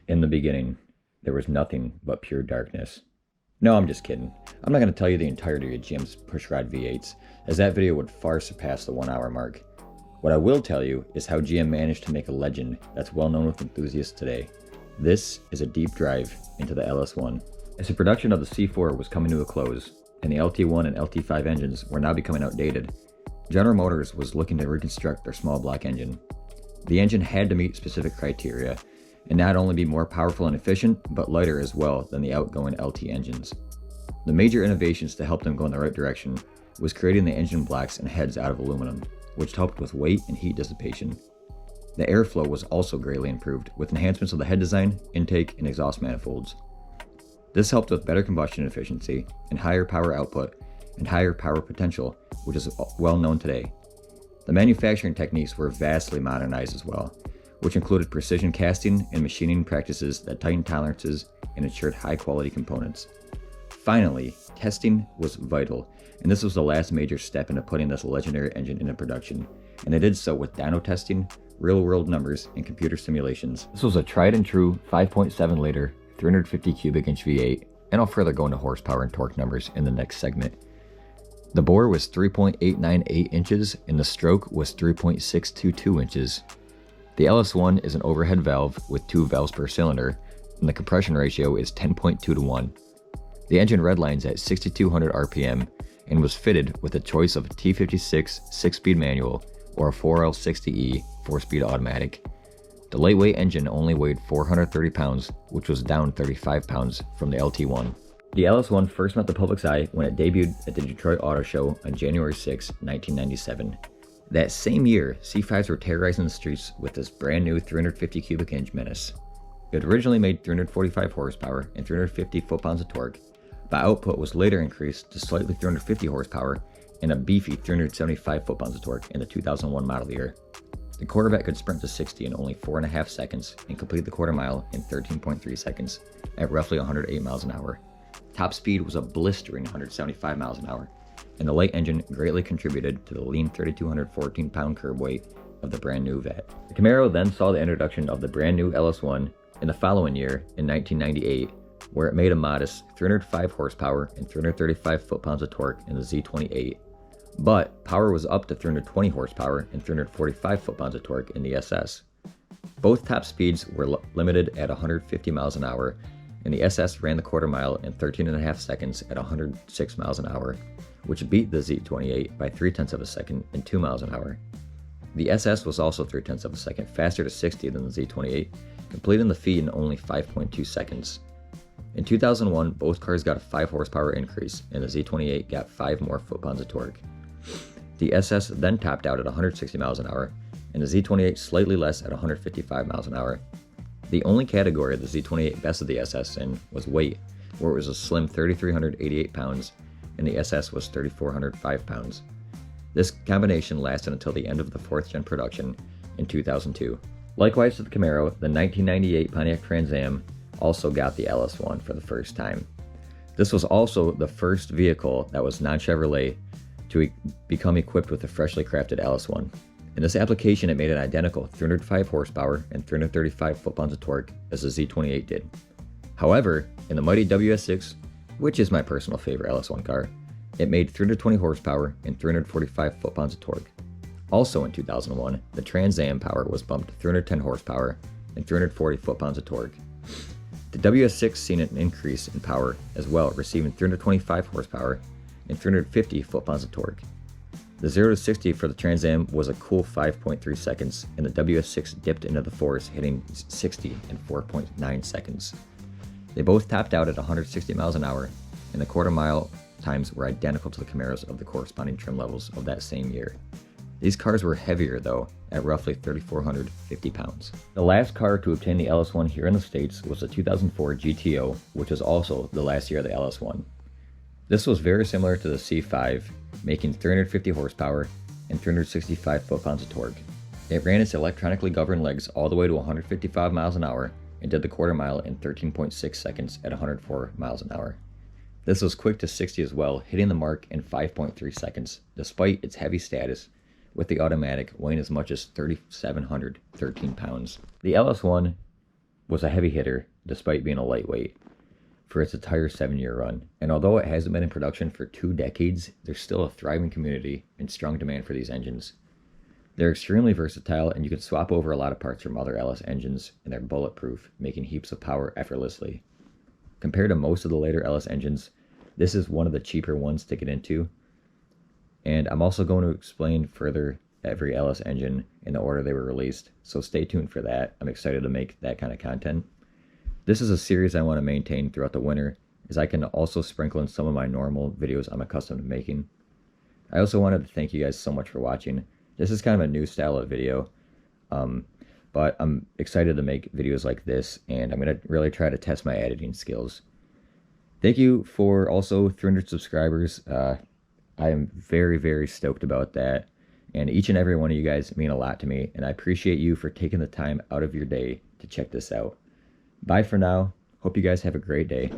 In the beginning, there was nothing but pure darkness. No, I'm just kidding. I'm not going to tell you the entirety of GM's pushrod V8s, as that video would far surpass the 1 hour mark. What I will tell you is how GM managed to make a legend that's well known with enthusiasts today. This is a deep dive into the LS1. As the production of the C4 was coming to a close, and the LT1 and LT5 engines were now becoming outdated, General Motors was looking to reconstruct their small block engine. The engine had to meet specific criteria, and not only be more powerful and efficient, but lighter as well than the outgoing LT engines. The major innovations to help them go in the right direction was creating the engine blocks and heads out of aluminum, which helped with weight and heat dissipation. The airflow was also greatly improved with enhancements of the head design, intake, and exhaust manifolds. This helped with better combustion efficiency and higher power output and higher power potential, which is well known today. The manufacturing techniques were vastly modernized as well, which included precision casting and machining practices that tightened tolerances and ensured high-quality components. Finally, testing was vital, and this was the last major step into putting this legendary engine into production, and they did so with dyno testing, real-world numbers, and computer simulations. This was a tried-and-true 5.7-liter, 350 cubic inch V8, and I'll further go into horsepower and torque numbers in the next segment. The bore was 3.898 inches, and the stroke was 3.622 inches. The LS1 is an overhead valve with 2 valves per cylinder, and the compression ratio is 10.2 to 1. The engine redlines at 6,200 RPM and was fitted with a choice of a T56 6-speed manual or a 4L60E 4-speed automatic. The lightweight engine only weighed 430 pounds, which was down 35 pounds from the LT1. The LS1 first met the public's eye when it debuted at the Detroit Auto Show on January 6, 1997. That same year, C5s were terrorizing the streets with this brand new 350 cubic inch menace. It originally made 345 horsepower and 350 foot-pounds of torque, but output was later increased to slightly 350 horsepower and a beefy 375 foot-pounds of torque in the 2001 model year. The Corvette could sprint to 60 in only 4.5 seconds and complete the quarter mile in 13.3 seconds at roughly 108 miles an hour. Top speed was a blistering 175 miles an hour, and the light engine greatly contributed to the lean 3,214 pound curb weight of the brand new Vette. The Camaro then saw the introduction of the brand new LS1 in the following year in 1998, where it made a modest 305 horsepower and 335 foot-pounds of torque in the Z28, but power was up to 320 horsepower and 345 foot-pounds of torque in the SS. Both top speeds were limited at 150 miles an hour, and the SS ran the quarter mile in 13.5 seconds at 106 miles an hour, which beat the Z28 by 0.3 of a second and 2 miles an hour. The SS was also 0.3 of a second faster to 60 than the Z28, completing the feat in only 5.2 seconds. In 2001, both cars got a 5 horsepower increase, and the Z28 got 5 more foot-pounds of torque. The SS then topped out at 160 miles an hour, and the Z28 slightly less at 155 miles an hour. The only category the Z28 bested the SS in was weight, where it was a slim 3,388 pounds, and the SS was 3,405 pounds. This combination lasted until the end of the 4th gen production in 2002. Likewise to the Camaro, the 1998 Pontiac Trans Am also got the LS1 for the first time. This was also the first vehicle that was non-Chevrolet to become equipped with a freshly crafted LS1. In this application, it made an identical 305 horsepower and 335 foot-pounds of torque as the Z28 did. However, in the mighty WS6, which is my personal favorite LS1 car, it made 320 horsepower and 345 foot-pounds of torque. Also in 2001, the Trans Am power was bumped to 310 horsepower and 340 foot-pounds of torque. The WS6 seen an increase in power as well, receiving 325 horsepower and 350 foot-pounds of torque. The 0 to 60 for the Trans Am was a cool 5.3 seconds, and the WS6 dipped into the forest, hitting 60 in 4.9 seconds. They both topped out at 160 miles an hour, and the quarter mile times were identical to the Camaros of the corresponding trim levels of that same year. These cars were heavier though, at roughly 3,450 pounds. The last car to obtain the LS1 here in the States was the 2004 GTO, which was also the last year of the LS1. This was very similar to the C5, making 350 horsepower and 365 foot-pounds of torque. It ran its electronically governed legs all the way to 155 miles an hour and did the quarter mile in 13.6 seconds at 104 miles an hour. This was quick to 60 as well, hitting the mark in 5.3 seconds, despite its heavy status, with the automatic weighing as much as 3,713 pounds. The LS1 was a heavy hitter despite being a lightweight for its entire 7-year run. And although it hasn't been in production for 2 decades, there's still a thriving community and strong demand for these engines. They're extremely versatile, and you can swap over a lot of parts from other LS engines, and they're bulletproof, making heaps of power effortlessly. Compared to most of the later LS engines, this is one of the cheaper ones to get into. And I'm also going to explain further every LS engine in the order they were released, so stay tuned for that. I'm excited to make that kind of content. This is a series I want to maintain throughout the winter, as I can also sprinkle in some of my normal videos I'm accustomed to making. I also wanted to thank you guys so much for watching. This is kind of a new style of video, but I'm excited to make videos like this, and I'm going to really try to test my editing skills. Thank you for also 300 subscribers. I am very, very stoked about that, and each and every one of you guys mean a lot to me, and I appreciate you for taking the time out of your day to check this out. Bye for now. Hope you guys have a great day.